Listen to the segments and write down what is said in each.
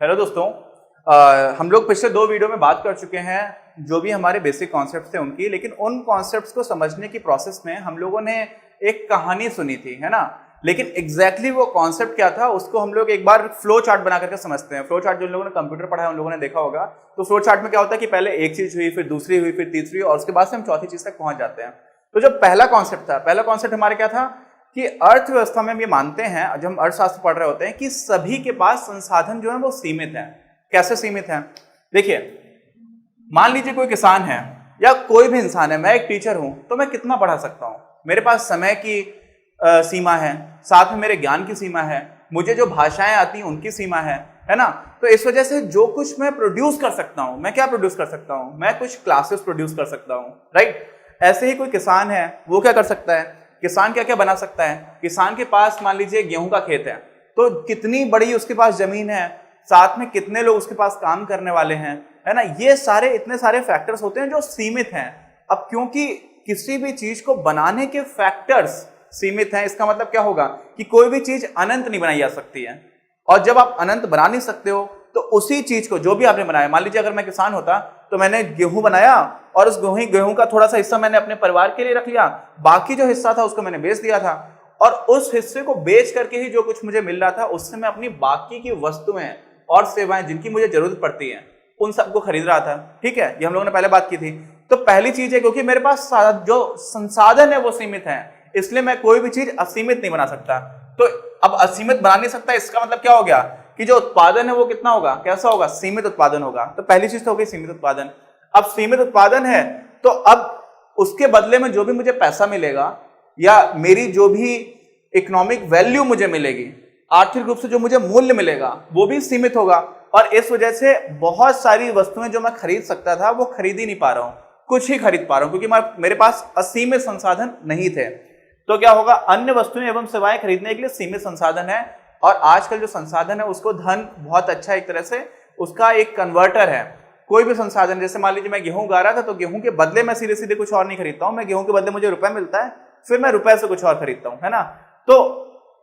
Hello दोस्तों, हम लोग पिछले 2 वीडियो में बात कर चुके हैं जो भी हमारे बेसिक कॉन्सेप्ट्स थे उनकी, लेकिन उन कॉन्सेप्ट्स को समझने की प्रोसेस में हम लोगों ने एक कहानी सुनी थी, है ना। लेकिन एग्जैक्टली वो कॉन्सेप्ट क्या था उसको हम लोग एक बार फ्लो चार्ट बना करके समझते हैं। फ्लो चार्ट जो लोगों ने कंप्यूटर पढ़ा है उन लोगों ने देखा होगा। तो फ्लो चार्ट में क्या होता है कि पहले एक चीज हुई, फिर दूसरी हुई, फिर तीसरी, और उसके बाद से हम चौथी चीज तक पहुंच जाते हैं। तो जो पहला कॉन्सेप्ट था, पहला कॉन्सेप्ट हमारे क्या था कि अर्थव्यवस्था में हम ये मानते हैं, जब हम अर्थशास्त्र पढ़ रहे होते हैं, कि सभी के पास संसाधन जो है वो सीमित है। कैसे सीमित है? देखिए, मान लीजिए कोई किसान है या कोई भी इंसान है, मैं एक टीचर हूं, तो मैं कितना पढ़ा सकता हूं? मेरे पास समय की सीमा है, साथ में मेरे ज्ञान की सीमा है, मुझे जो भाषाएं आती हैं उनकी सीमा है ना। तो इस वजह से जो कुछ मैं प्रोड्यूस कर सकता हूं, मैं क्या प्रोड्यूस कर सकता हूं? मैं कुछ क्लासेस प्रोड्यूस कर सकता हूं, राइट। ऐसे ही कोई किसान है, वो क्या कर सकता है? किसान क्या क्या बना सकता है? किसान के पास मान लीजिए गेहूं का खेत है, तो कितनी बड़ी उसके पास जमीन है, साथ में कितने लोग उसके पास काम करने वाले हैं, है ना। ये सारे इतने सारे फैक्टर्स होते हैं जो सीमित हैं। अब क्योंकि किसी भी चीज को बनाने के फैक्टर्स सीमित हैं, इसका मतलब क्या होगा कि कोई भी चीज अनंत नहीं बनाई जा सकती है। और जब आप अनंत बना नहीं सकते हो तो उसी चीज को जो भी आपने बनाया, मान लीजिए अगर मैं किसान होता तो मैंने गेहूं बनाया और उस गेहूं का थोड़ा सा हिस्सा मैंने अपने परिवार के लिए रख लिया, बाकी जो हिस्सा था उसको मैंने बेच दिया था, और उस हिस्से को बेच करके ही जो कुछ मुझे मिल रहा था उससे मैं अपनी बाकी की वस्तुएं और सेवाएं जिनकी मुझे जरूरत पड़ती है उन सबको खरीद रहा था। ठीक है, ये हम लोगों ने पहले बात की थी। तो पहली चीज है, क्योंकि मेरे पास जो संसाधन है वो सीमित है, इसलिए मैं कोई भी चीज असीमित नहीं बना सकता। तो अब असीमित बना नहीं सकता, इसका मतलब क्या हो गया कि जो उत्पादन है वो कितना होगा, कैसा होगा? सीमित उत्पादन होगा। तो पहली चीज तो हो गई सीमित उत्पादन। अब सीमित उत्पादन है तो अब उसके बदले में जो भी मुझे पैसा मिलेगा या मेरी जो भी इकोनॉमिक वैल्यू मुझे मिलेगी, आर्थिक रूप से जो मुझे मूल्य मिलेगा वो भी सीमित होगा। और इस वजह से बहुत सारी वस्तुएं जो मैं खरीद सकता था वो खरीद ही नहीं पा रहा हूं, कुछ ही खरीद पा रहा हूं, क्योंकि मेरे पास असीमित संसाधन नहीं थे। तो क्या होगा? अन्य वस्तुएं एवं सेवाएं खरीदने के लिए सीमित संसाधन है, और आजकल जो संसाधन है उसको धन बहुत अच्छा एक तरह से उसका एक कन्वर्टर है। कोई भी संसाधन, जैसे मान लीजिए मैं गेहूं उगा रहा था, तो गेहूं के बदले मैं सीधे सीधे कुछ और नहीं खरीदता हूं, मैं गेहूं के बदले मुझे रुपए मिलता है, फिर मैं रुपए से कुछ और खरीदता हूं, है ना। तो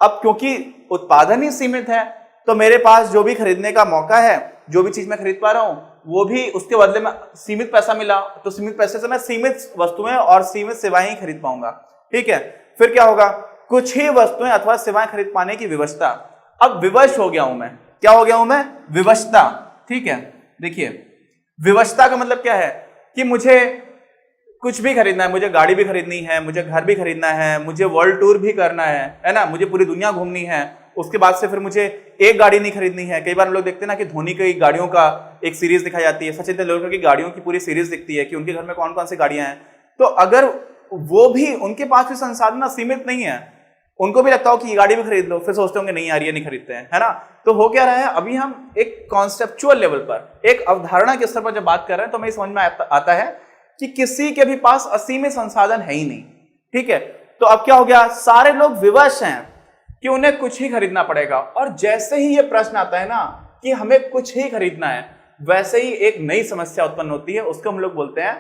अब क्योंकि उत्पादन ही सीमित है तो मेरे पास जो भी खरीदने का मौका है, जो भी चीज मैं खरीद पा रहा हूं वो भी उसके बदले में सीमित पैसा मिला, तो सीमित पैसे से मैं सीमित वस्तुएं और सीमित सेवाएं ही खरीद पाऊंगा। ठीक है, फिर क्या होगा? कुछ ही वस्तुएं अथवा सेवाएं खरीद पाने की विवशता। अब विवश हो गया हूं मैं, क्या हो गया हूं मैं? विवशता। ठीक है, देखिए विवशता का मतलब क्या है कि मुझे कुछ भी खरीदना है, मुझे गाड़ी भी खरीदनी है, मुझे घर भी खरीदना है, मुझे वर्ल्ड टूर भी करना है ना, मुझे पूरी दुनिया घूमनी है। उसके बाद से फिर मुझे एक गाड़ी नहीं खरीदनी है। कई बार हम लोग देखते हैं ना कि धोनी की गाड़ियों का एक सीरीज दिखाई जाती है, सचिन तेंदुलकर की गाड़ियों की पूरी सीरीज दिखती है कि उनके घर में कौन कौन सी गाड़ियां हैं। तो अगर वो भी, उनके पास भी संसाधन सीमित नहीं है, उनको भी लगता हो कि ये गाड़ी भी खरीद लो, फिर सोचते होंगे नहीं यार ये नहीं खरीदते हैं, है ना। तो हो क्या रहा है, अभी हम एक कॉन्सेप्चुअल लेवल पर, एक अवधारणा के स्तर पर जब बात कर रहे हैं तो हमें समझ में आता है कि किसी के भी पास असीमित संसाधन है ही नहीं। ठीक है, तो अब क्या हो गया? सारे लोग विवश हैं कि उन्हें कुछ ही खरीदना पड़ेगा। और जैसे ही ये प्रश्न आता है ना कि हमें कुछ ही खरीदना है, वैसे ही एक नई समस्या उत्पन्न होती है, उसको हम लोग बोलते हैं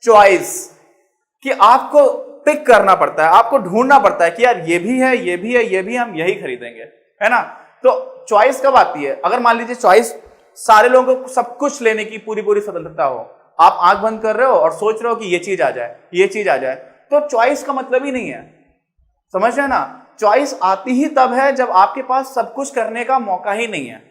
चॉइस। कि आपको पिक करना पड़ता है, आपको ढूंढना पड़ता है कि यार ये भी है, ये भी है, ये भी, हम यही खरीदेंगे, है ना। तो चॉइस कब आती है? अगर मान लीजिए चॉइस, सारे लोगों को सब कुछ लेने की पूरी पूरी स्वतंत्रता हो, आप आंख बंद कर रहे हो और सोच रहे हो कि ये चीज आ जाए, ये चीज आ जाए, तो चॉइस का मतलब ही नहीं है। समझ रहे ना? चॉइस आती ही तब है जब आपके पास सब कुछ करने का मौका ही नहीं है।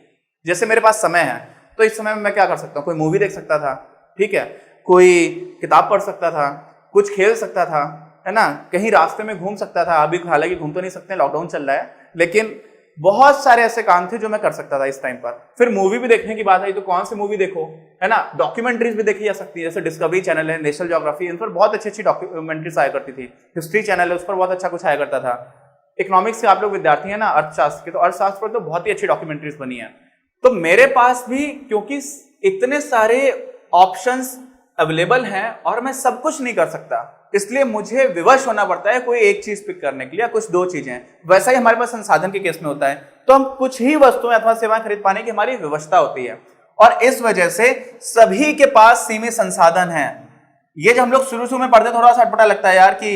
जैसे मेरे पास समय है, तो इस समय में मैं क्या कर सकता हूं? कोई मूवी देख सकता था, ठीक है, कोई किताब पढ़ सकता था, कुछ खेल सकता था, है ना, कहीं रास्ते में घूम सकता था। अभी हालांकि घूम तो नहीं सकते, लॉकडाउन चल रहा है, लेकिन बहुत सारे ऐसे काम थे जो मैं कर सकता था इस टाइम पर। फिर मूवी भी देखने की बात आई तो कौन सी मूवी देखो, है ना। डॉक्यूमेंट्रीज भी देखी जा सकती है, जैसे डिस्कवरी चैनल है, नेशनल ज्योग्राफी, इन पर बहुत अच्छी अच्छी डॉक्यूमेंट्रीज आया करती थी। हिस्ट्री चैनल है, उस पर बहुत अच्छा कुछ आया करता था। इकोनॉमिक्स के आप लोग विद्यार्थी हैं ना, अर्थशास्त्र के, तो अर्थशास्त्र पर तो बहुत ही अच्छी डॉक्यूमेंट्रीज बनी है। तो मेरे पास भी क्योंकि इतने सारे ऑप्शंस अवेलेबल हैं और मैं सब कुछ नहीं कर सकता, इसलिए मुझे विवश होना पड़ता है कोई एक चीज पिक करने के लिए, कुछ दो चीजें। वैसा ही हमारे पास संसाधन के केस में होता है, तो हम कुछ ही वस्तुएं अथवा सेवाएं खरीद पाने की हमारी विवशता होती है, और इस वजह से सभी के पास सीमित संसाधन हैं। ये जो हम लोग शुरू में पढ़ते थोड़ा सा अटपटा लगता है यार कि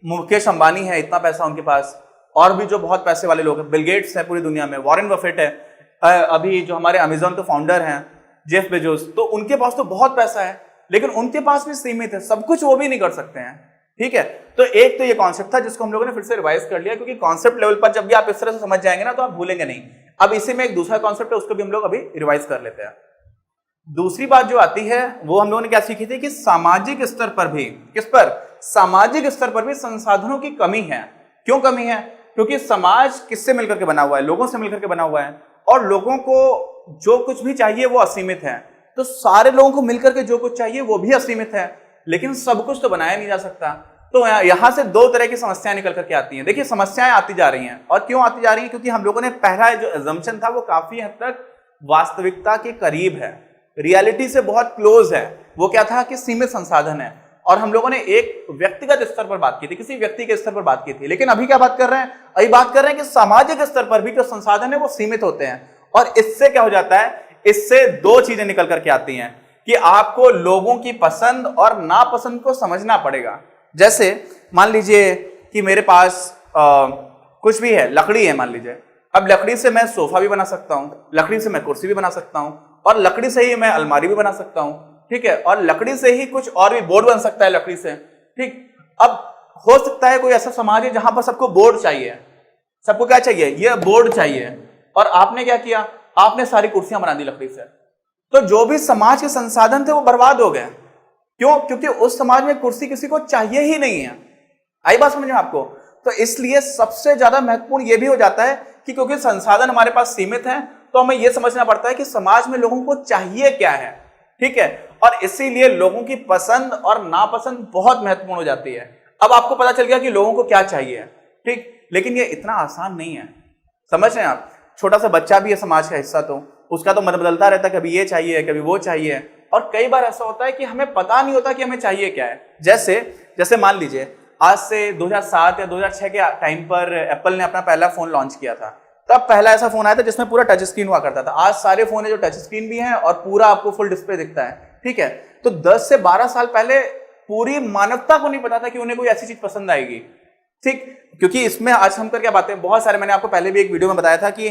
मुकेश अंबानी है, इतना पैसा उनके पास, और भी जो बहुत पैसे वाले लोग हैं, बिल गेट्स है पूरी दुनिया में, वॉरेन बफेट है, अभी जो हमारे अमेजोन के फाउंडर हैं जेफ बेजोस, तो उनके पास तो बहुत पैसा है, लेकिन उनके पास भी सीमित है, सब कुछ वो भी नहीं कर सकते हैं। ठीक है, तो एक तो ये कॉन्सेप्ट था जिसको हम लोगों ने फिर से रिवाइज कर लिया, क्योंकि कॉन्सेप्ट लेवल पर जब भी आप इस तरह से समझ जाएंगे ना तो आप भूलेंगे नहीं। अब इसी में एक दूसरा कॉन्सेप्ट है, उसको भी हम लोग अभी रिवाइज कर लेते हैं। दूसरी बात जो आती है वो हम लोगों ने क्या सीखी थी कि सामाजिक स्तर पर भी, किस पर, सामाजिक स्तर पर भी संसाधनों की कमी है। क्यों कमी है? क्योंकि समाज किससे मिलकर के बना हुआ है? लोगों से मिलकर के बना हुआ है, और लोगों को जो कुछ भी चाहिए वो असीमित है। तो सारे लोगों को मिलकर के जो कुछ चाहिए वो भी असीमित है, लेकिन सब कुछ तो बनाया नहीं जा सकता। तो यहां से दो तरह की समस्याएं निकल करके आती हैं। देखिए, समस्याएं आती जा रही हैं, और क्यों आती जा रही हैं? क्योंकि हम लोगों ने पहला जो अजम्पशन था वो काफी हद तक वास्तविकता के करीब है, रियलिटी से बहुत क्लोज है। वो क्या था कि सीमित संसाधन है, और हम लोगों ने एक व्यक्तिगत स्तर पर बात की थी, किसी व्यक्ति के स्तर पर बात की थी। लेकिन अभी क्या बात कर रहे हैं? अभी बात कर रहे हैं कि सामाजिक स्तर पर भी जो संसाधन है वो सीमित होते हैं। और इससे क्या हो जाता है? इससे दो चीजें निकल करके आती हैं कि आपको लोगों की पसंद और नापसंद को समझना पड़ेगा। जैसे मान लीजिए कि मेरे पास कुछ भी है, लकड़ी है मान लीजिए। अब लकड़ी से मैं सोफा भी बना सकता हूं, लकड़ी से मैं कुर्सी भी बना सकता हूं, और लकड़ी से ही मैं अलमारी भी बना सकता हूं। ठीक है, और लकड़ी से ही कुछ और भी बोर्ड बन सकता है लकड़ी से। ठीक, अब हो सकता है कोई ऐसा समाज है जहां पर सबको बोर्ड चाहिए, सबको क्या चाहिए? ये बोर्ड चाहिए, और आपने क्या किया? आपने सारी कुर्सियां बना दी लकड़ी से। तो जो भी समाज के संसाधन थे वो बर्बाद हो गए। क्यों? क्योंकि उस समाज में कुर्सी किसी को चाहिए ही नहीं है। आई बात समझ में आपको? तो इसलिए सबसे ज्यादा महत्वपूर्ण यह भी हो जाता है कि क्योंकि संसाधन हमारे पास सीमित हैं, तो हमें यह समझना पड़ता है कि समाज में लोगों को चाहिए क्या है। ठीक है, और इसीलिए लोगों की पसंद और नापसंद बहुत महत्वपूर्ण हो जाती है। अब आपको पता चल गया कि लोगों को क्या चाहिए, ठीक, लेकिन ये इतना आसान नहीं है। समझ रहे हैं आप? छोटा सा बच्चा भी है समाज का हिस्सा, तो उसका तो मन बदलता रहता है, कभी ये चाहिए कभी वो चाहिए, और कई बार ऐसा होता है कि हमें पता नहीं होता कि हमें चाहिए क्या है। जैसे मान लीजिए आज से 2007 या 2006 के टाइम पर एप्पल ने अपना पहला फोन लॉन्च किया था। तब पहला ऐसा फोन आया था जिसमें पूरा टच स्क्रीन हुआ करता था। आज सारे फोन है जो टच स्क्रीन भी है और पूरा आपको फुल डिस्प्ले दिखता है। ठीक है, तो 10 से 12 साल पहले पूरी मानवता को नहीं पता था कि उन्हें कोई ऐसी चीज पसंद आएगी। ठीक, क्योंकि इसमें आज हम कर क्या बातें बहुत सारे, मैंने आपको पहले भी एक वीडियो में बताया था कि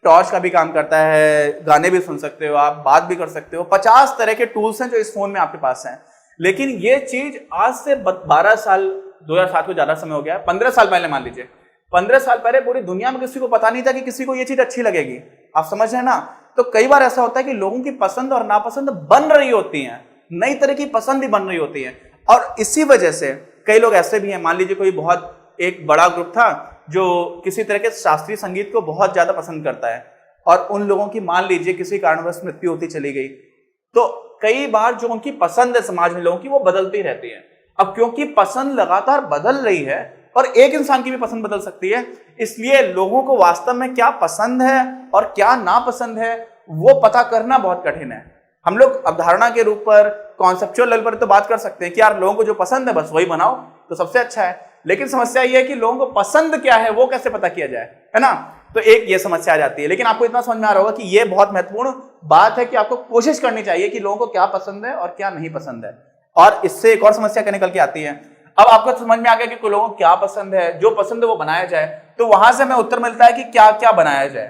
टॉर्च का भी काम करता है, गाने भी सुन सकते हो आप, बात भी कर सकते हो, 50 तरह के टूल्स हैं जो इस फोन में आपके पास हैं। लेकिन ये चीज आज से 12 साल, 2007 को ज्यादा समय हो गया, 15 साल पहले मान लीजिए, 15 साल पहले पूरी दुनिया में किसी को पता नहीं था कि किसी को ये चीज अच्छी लगेगी। आप समझ रहे हैं ना? तो कई बार ऐसा होता है कि लोगों की पसंद और नापसंद बन रही होती है, नई तरह की पसंद भी बन रही होती है। और इसी वजह से कई लोग ऐसे भी हैं, मान लीजिए कोई बहुत एक बड़ा ग्रुप था जो किसी तरह के शास्त्रीय संगीत को बहुत ज्यादा पसंद करता है, और उन लोगों की मान लीजिए किसी कारणवश मृत्यु होती चली गई, तो कई बार जो उनकी पसंद है समाज में लोगों की वो बदलती रहती है। अब क्योंकि पसंद लगातार बदल रही है, और एक इंसान की भी पसंद बदल सकती है, इसलिए लोगों को वास्तव में क्या पसंद है और क्या नापसंद है वो पता करना बहुत कठिन है। हम लोग अवधारणा के रूप पर, कॉन्सेप्चुअल लेवल पर तो बात कर सकते हैं कि यार लोगों को जो पसंद है बस वही बनाओ तो सबसे अच्छा है, लेकिन समस्या ये है कि लोगों को पसंद क्या है वो कैसे पता किया जाए, है ना? तो एक ये समस्या आ जाती है। लेकिन आपको इतना समझ में आ रहा होगा कि ये बहुत महत्वपूर्ण बात है कि आपको कोशिश करनी चाहिए कि लोगों को क्या पसंद है और क्या नहीं पसंद है। और इससे एक और समस्या क्या निकल के आती है, अब आपको समझ में आ गया कि लोगों को क्या पसंद है, जो पसंद है वो बनाया जाए, तो वहां से हमें उत्तर मिलता है कि क्या क्या बनाया जाए।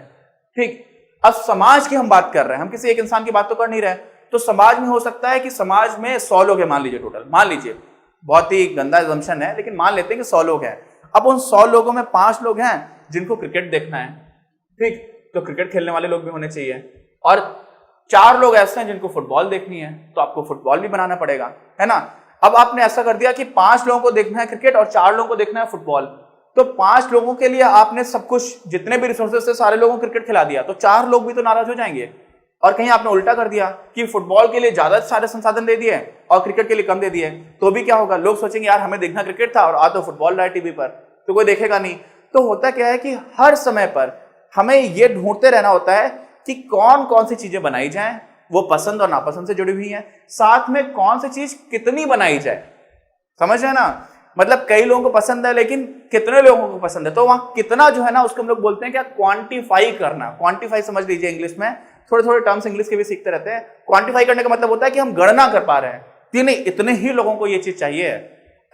ठीक, अब समाज की हम बात कर रहे हैं, हम किसी एक इंसान की बात तो कर नहीं रहे। तो समाज में हो सकता है कि समाज में 100 लोग हैं मान लीजिए टोटल, मान लीजिए, बहुत ही गंदा assumption है लेकिन मान लेते हैं कि 100 लोग हैं। अब उन 100 लोगों में 5 लोग हैं जिनको क्रिकेट देखना है, ठीक, तो क्रिकेट खेलने वाले लोग भी होने चाहिए, और 4 लोग ऐसे हैं जिनको फुटबॉल देखनी है, तो आपको फुटबॉल भी बनाना पड़ेगा, है ना? अब आपने ऐसा कर दिया कि 5 लोगों को देखना है क्रिकेट और 4 लोगों को देखना है फुटबॉल, तो 5 लोगों के लिए आपने सब कुछ, जितने भी रिसोर्सेस थे सारे लोगों को क्रिकेट खिला दिया, तो 4 लोग भी तो नाराज हो जाएंगे। और कहीं आपने उल्टा कर दिया कि फुटबॉल के लिए ज्यादा सारे संसाधन दे दिए और क्रिकेट के लिए कम दे दिए, तो भी क्या होगा? लोग सोचेंगे यार हमें देखना क्रिकेट था और आ तो फुटबॉल रहा है टीवी पर, तो कोई देखेगा नहीं। तो होता क्या है कि हर समय पर हमें यह ढूंढते रहना होता है कि कौन कौन सी चीजें बनाई जाएं, वो पसंद और नापसंद से जुड़ी हुई हैं, साथ में कौन सी चीज कितनी बनाई जाए। समझ रहे हैं ना? मतलब कई लोगों को पसंद है लेकिन कितने लोगों को पसंद है, तो वहां कितना जो है ना उसको हम लोग बोलते हैं क्या, क्वांटिफाई करना। क्वांटिफाई समझ लीजिए, इंग्लिश में थोड़े थोड़े टर्म्स इंग्लिश के भी सीखते रहते हैं। क्वांटिफाई करने का मतलब होता है कि हम गणना कर पा रहे हैं कि नहीं इतने ही लोगों को ये चीज चाहिए है,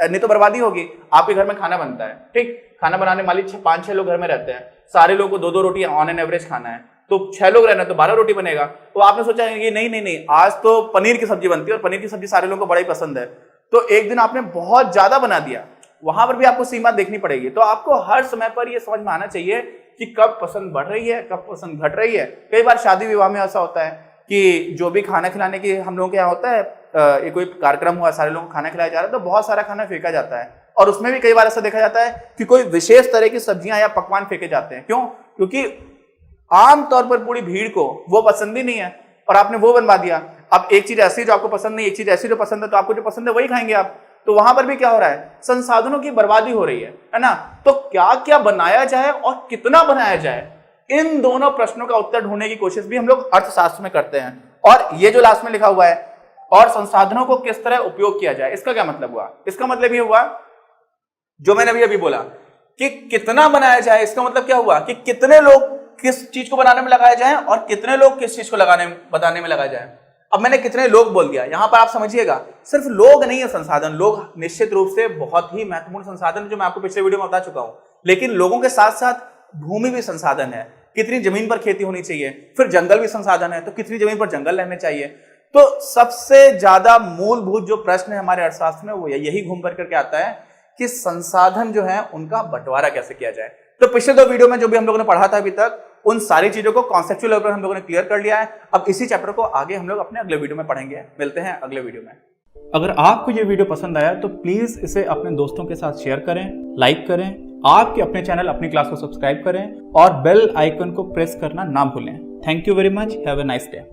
नहीं तो बर्बादी होगी। आपके घर में खाना बनता है, ठीक, खाना बनाने मान लीजिए 5-6 लोग घर में रहते हैं, सारे लोगों को 2-2 रोटी ऑन एन एवरेज खाना है, तो 6 लोग रहना तो 12 रोटी बनेगा। तो आपने सोचा कि नहीं आज तो पनीर की सब्जी बनती है और पनीर की सब्जी सारे लोगों को बड़ा ही पसंद है, तो एक दिन आपने बहुत ज्यादा बना दिया, वहां पर भी आपको सीमा देखनी पड़ेगी। तो आपको हर समय पर यह समझ में आना चाहिए कि कब पसंद बढ़ रही है, कब पसंद घट रही है। कई बार शादी विवाह में ऐसा होता है कि जो भी खाना खिलाने की हम लोगों के यहाँ होता है, एक कोई कार्यक्रम हुआ, सारे लोगों को खाना खिलाया जा रहा है, तो बहुत सारा खाना फेंका जाता है। और उसमें भी कई बार ऐसा देखा जाता है कि कोई विशेष तरह की सब्जियां या पकवान फेंके जाते हैं। क्यों? क्योंकि आमतौर पर पूरी भीड़ को वो पसंद ही नहीं है और आपने वो बनवा दिया। अब एक चीज ऐसी जो आपको पसंद नहीं, एक चीज ऐसी जो पसंद है, तो आपको जो पसंद है वही खाएंगे आप। तो वहां पर भी क्या हो रहा है? संसाधनों की बर्बादी हो रही है ना। तो क्या क्या बनाया जाए और कितना बनाया जाए, इन दोनों प्रश्नों का उत्तर ढूंढने की कोशिश भी हम लोग अर्थशास्त्र में करते हैं। और ये जो लास्ट में लिखा हुआ है, और संसाधनों को किस तरह उपयोग किया जाए, इसका क्या मतलब हुआ? इसका मतलब ये हुआ जो मैंने अभी बोला कि कितना बनाया जाए। इसका मतलब क्या हुआ कि कितने लोग किस चीज को बनाने में लगाए जाए और कितने लोग किस चीज को बताने में लगाए जाए। अब मैंने कितने लोग बोल दिया, यहां पर आप समझिएगा सिर्फ लोग नहीं है संसाधन। लोग निश्चित रूप से बहुत ही महत्वपूर्ण संसाधन, जो मैं आपको पिछले वीडियो में बता चुका हूं, लेकिन लोगों के साथ साथ भूमि भी संसाधन है। कितनी जमीन पर खेती होनी चाहिए, फिर जंगल भी संसाधन है, तो कितनी जमीन पर जंगल रहने चाहिए। तो सबसे ज्यादा मूलभूत जो प्रश्न है हमारे अर्थशास्त्र में, वो यही घूम कर करके आता है कि संसाधन जो है उनका बंटवारा कैसे किया जाए। तो पिछले 2 वीडियो में जो भी हम लोगों ने पढ़ा था अभी तक, उन सारी चीजों को कॉन्सेप्चुअल लेवल पर हम लोगों ने क्लियर कर लिया है। अब इसी चैप्टर को आगे हम लोग अपने अगले वीडियो में पढ़ेंगे। मिलते हैं अगले वीडियो में। अगर आपको ये वीडियो पसंद आया तो प्लीज इसे अपने दोस्तों के साथ शेयर करें, लाइक करें, आपके अपने चैनल अपनी क्लास को सब्सक्राइब करें और बेल आइकन को प्रेस करना ना भूलें। Thank you very much. Have a nice day.